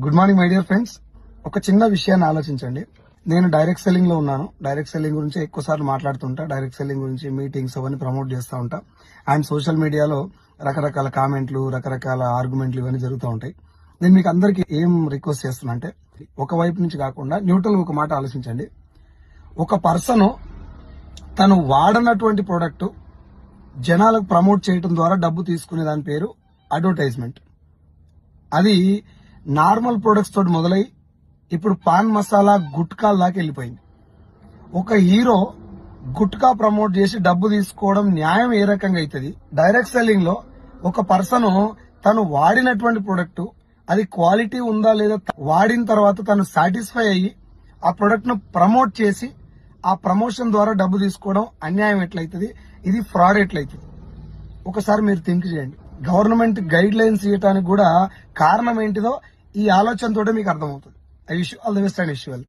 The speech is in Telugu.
Good morning my dear friends. ఒక చిన్న విషయాన్ని ఆలోచించండి. నేను డైరెక్ట్ సెల్లింగ్ లో ఉన్నాను. డైరెక్ట్ సెల్లింగ్ గురించి ఎక్కువ సార్లు మాట్లాడుతుంటా. డైరెక్ట్ సెల్లింగ్ గురించి మీటింగ్స్ అవన్నీ ప్రమోట్ చేస్తూ ఉంటా. అండ్ సోషల్ మీడియాలో రకరకాల కామెంట్లు, రకరకాల ఆర్గ్యుమెంట్లు ఇవన్నీ జరుగుతూ ఉంటాయి. నేను మీకు అందరికి ఏం రిక్వెస్ట్ చేస్తున్నా అంటే, ఒక వైపు నుంచి కాకుండా న్యూట్రల్ ఒక మాట ఆలోచించండి. ఒక పర్సన్ తను వాడనటువంటి ప్రోడక్ట్ జనాలకు ప్రమోట్ చేయడం ద్వారా డబ్బు తీసుకునే దాని పేరు అడ్వర్టైజ్మెంట్. అది నార్మల్ ప్రొడక్ట్స్ తోటి మొదలై ఇప్పుడు పాన్ మసాలా గుట్కా దాకా వెళ్ళిపోయింది. ఒక హీరో గుట్కా ప్రమోట్ చేసి డబ్బు తీసుకోవడం న్యాయం ఏ రకంగా అవుతుంది? డైరెక్ట్ సెల్లింగ్ లో ఒక పర్సన్ తను వాడినటువంటి ప్రొడక్ట్ అది క్వాలిటీ ఉందా లేదా వాడిన తర్వాత తను సాటిస్ఫై అయ్యి ఆ ప్రొడక్ట్ ను ప్రమోట్ చేసి ఆ ప్రమోషన్ ద్వారా డబ్బు తీసుకోవడం అన్యాయం ఎట్లయితుంది? ఇది ఫ్రాడ్ ఎట్లయితుంది? ఒకసారి మీరు థింక్ చేయండి. గవర్నమెంట్ గైడ్ లైన్స్ ఇవ్వడానికి కూడా కారణం ఏంటిదో ఈ ఆలోచనతోటే మీకు అర్థమవుతుంది. I wish all the best and wish you well.